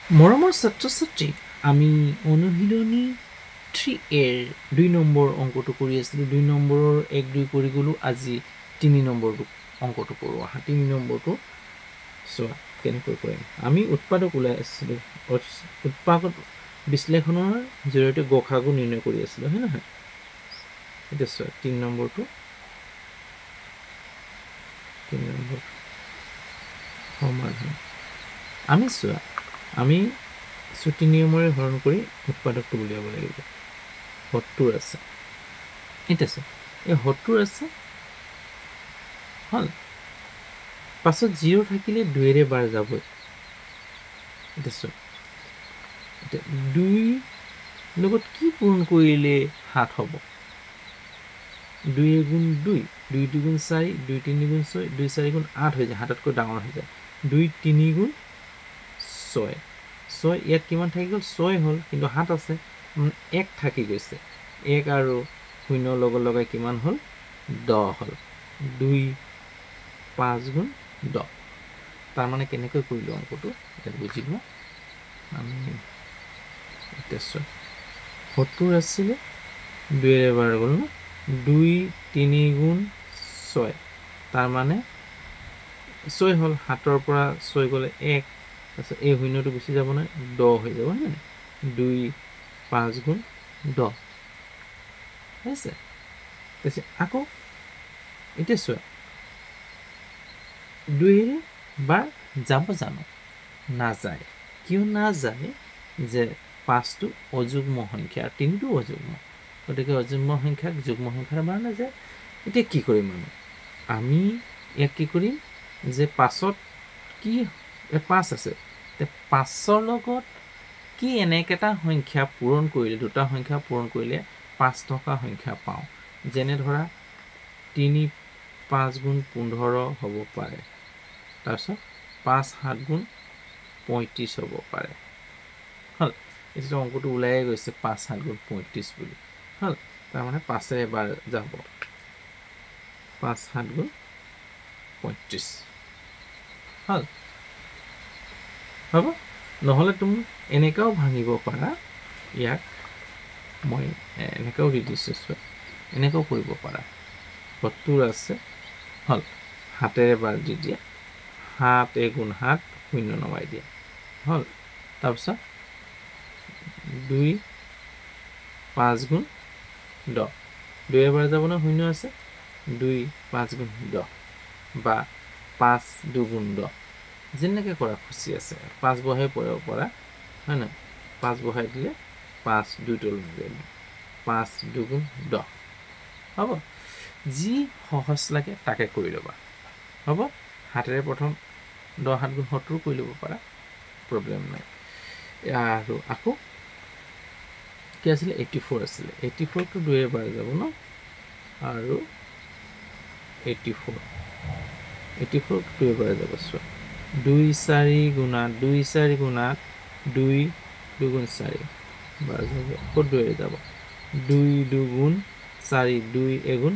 মৰমৰ ছাত্ৰ-ছাত্ৰী, আমি অনুশীলনী 3A ৰ 2 নম্বৰ অংকটো কৰি আছিলোঁ। 2 নম্বৰৰ 1, 2 কৰি গ'লোঁ। আজি 3 নম্বৰটো অংকটো কৰোঁ। আহা 3 নম্বৰটো চোৱা কেনেকৈ কৰিম। আমি উৎপাদক ওলাই আছিলোঁ, উৎপাদক বিশ্লেষণৰ জৰিয়তে গসাগু নিৰ্ণয় কৰি আছিলোঁ, হয় নহয়? এতিয়া চোৱা 3 নম্বৰটো, 3 নম্বৰ সমাধান। আমি চোৱা, আমি ছুটি নিয়মৰে হৰণ কৰি উৎপাদকটো উলিয়াব লাগিব। 70 আছে। এতিয়া চোৱা, এই 70 আছে, হ'ল। পাছত 0 থাকিলে 2ৰে বাৰ যাবই। এতিয়া চোৱা, এতিয়া 2 লগত কি পূৰণ কৰিলে 7 হ'ব? 2 গুণ 2, 2 2 4, 2 3 গুণ 6, 2 4 গুণ 8 হৈ যায়, 7তকৈ ডাঙৰ হৈ যায়। 2 3 গুণ 6, 6 ইয়াত কিমান থাকি গ'ল? 6 হ'ল, কিন্তু 7 আছে, 1 থাকি গৈছে। 1 আৰু 0 লগত লগাই কিমান হ'ল? 10 হ'ল। 2 5 গুণ 10। তাৰমানে কেনেকৈ কৰিলোঁ অংকটো এতিয়া বুজি লোৱা। আমি এতিয়া চোৱা, 70 আছিলে, 2ৰে বাৰ গ'ল ন? 2 3 গুণ 6, তাৰমানে 6 হ'ল। 7ৰ পৰা 6 গ'লে 1, তাৰপিছত এই শূন্যটো গুচি যাব নহয়, 10 হৈ যাব, হয় নাই? 2 5 গুণ 10 হৈছে। তাৰপিছত আকৌ এতিয়া চোৱা, 2ৰে বাৰ যাব জানো? নাযায়। কিয় নাযায়? যে 5টো অযুগ্ম সংখ্যা আৰু 3টো অযুগ্ম, গতিকে অযুগ্ম সংখ্যাক যুগ্ম সংখ্যাৰ বাৰ নাযায়। এতিয়া কি কৰিম আমি ইয়াক কি কৰিম যে 5ত কি 5 আছে, 5ৰ লগত কি এনেকেটা সংখ্যা পূৰণ কৰিলে, দুটা সংখ্যা পূৰণ কৰিলে 5 থকা সংখ্যা পাওঁ। যেনে ধৰা 3 5 গুণ 15 হ'ব পাৰে, তাৰপিছত 5 7 গুণ 35 হ'ব পাৰে, হ'ল। এতিয়া অংকটো ওলাইয়ে গৈছে 5 7 গুণ 35 বুলি, হ'ল। তাৰমানে 5ৰে এবাৰ যাব, 5 7 গুণ 35, হ'ল। হ'ব। নহ'লে তুমি এনেকাও ভাঙিব পাৰা, ইয়াক মই এনেকাও দি দিছোঁ, চোৱা, এনেকাও কৰিব পাৰা। 70 আছে, হ'ল। 7ৰে বাৰ দি দিয়া, 7 গুণ 7, 0 নমাই দিয়া, হ'ল। তাৰপিছত 2 5 গুণ 10, 2ৰে বাৰ যাব নহয়, 0 আছে, 2 5 গুণ 10 বা 5 2 গুণ 10, যেনেকৈ কৰা খুচি আছে। 5 বহাই পৰিব পৰা, হয় নহয়? 5 বহাই দিলে 5 2 তললৈ 5 2 গুণ 10, হ'ব। যি সহজ লাগে তাকে কৰি ল'বা, হ'ব। 7ৰে প্ৰথম 10 7 গুণ 70 কৰি ল'ব পাৰা, প্ৰব্লেম নাই। আৰু আকৌ কি আছিলে? 84 আছিলে। 84টো 2ৰে বাৰ যাব ন, আৰু 84 টো 2ৰে বাৰ যাব। চোৱা, 2 4 গুণ 8, 2 4 গুণ 8, 2 2 গুণ 4 বাৰ যাব, আকৌ 2ৰে যাব। 2 2 গুণ 4, 2 গুণ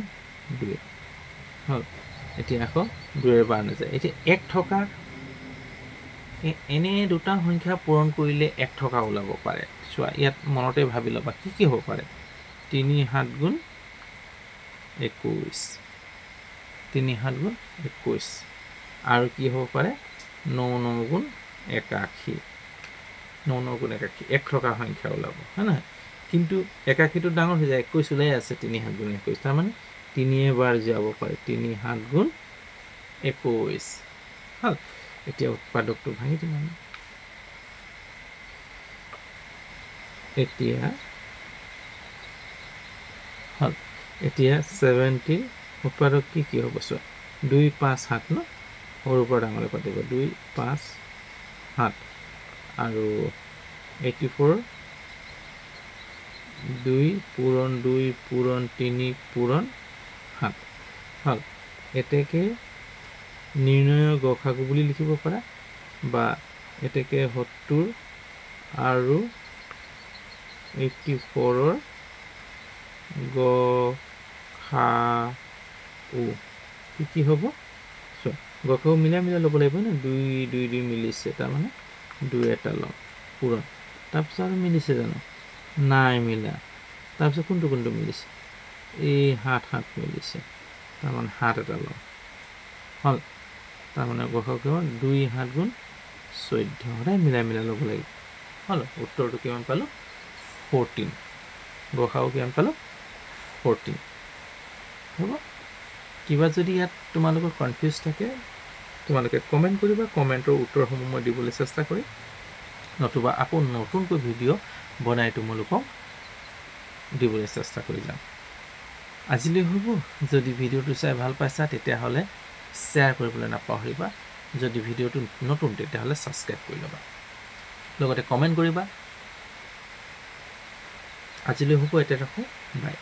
2, হ'ল। এতিয়া আকৌ 2ৰে বাৰ নাযায়। এতিয়া 1 থকা এনে দুটা সংখ্যা পূৰণ কৰিলে 1 থকা ওলাব পাৰে। চোৱা, ইয়াত মনতে ভাবি ল'বা কি কি হ'ব পাৰে। 3 7 গুণ 21, 3 7 গুণ 21, আৰু কি হ'ব পাৰে? 9 9 গুণ 81, 9 9 গুণ 81, 1 থকা সংখ্যা ওলাব, হয় নহয়? কিন্তু 81টো ডাঙৰ হৈ যায়, 21 ওলাই আছে, 3 7 গুণ 21, তাৰমানে 3য়ে বাৰ যাব পাৰে, 3 7 গুণ 21, হ'ল। এতিয়া উৎপাদকটো ভাঙি দিম আমি। এতিয়া হ'ল। এতিয়া 70 উৎপাদক কি কি হ'ব? চোৱা, 2 5 7 ন, সৰুৰ পৰা ডাঙৰলৈ পাতিব, 2 5 7, আৰু 84 2 পূৰণ 2 পূৰণ 3 পূৰণ 7, হ'ল। এতেকে নিৰ্ণয়ৰ গসাগু বুলি লিখিব পাৰা, বা এতেকে 70 আৰু 84ৰ গসাগু কি হ'ব? চোৱা, গসাগু মিলাই মিলাই ল'ব লাগিব ন, 2 2 2 মিলিছে, তাৰমানে 2 এটা ল'ম, পূৰণ তাৰপিছত আৰু মিলিছে জানো নাই মিলা তাৰপিছত কোনটো মিলিছে এই 7 মিলিছে তাৰমানে 7 এটা লওঁ হ'ল তাৰমানে গসাগু কিমান 2 7 গুণ 14 সদায় মিলাই ল'ব লাগিব হ'ল উত্তৰটো কিমান পালোঁ 14 গসাগু কিমান পালোঁ 14 হ'ব কিবা যদি ইয়াত তোমালোকৰ কনফিউজ থাকে তোমালোকে কমেণ্ট কৰিবা কমেণ্টৰ উত্তৰসমূহ মই দিবলৈ চেষ্টা কৰিম নতুবা আকৌ নতুনকৈ ভিডিঅ' বনাই তোমালোকক দিবলৈ চেষ্টা কৰি যাম আজিলৈ হ'ব যদি ভিডিঅ'টো চাই ভাল পাইছা তেতিয়াহ'লে শ্বেয়াৰ কৰিবলৈ নাপাহৰিবা যদি ভিডিঅ'টো নতুন তেতিয়াহ'লে ছাবস্ক্ৰাইব কৰি ল'বা লগতে কমেণ্ট কৰিবা আজিলৈ হ'ব এতিয়া ৰাখোঁ বাই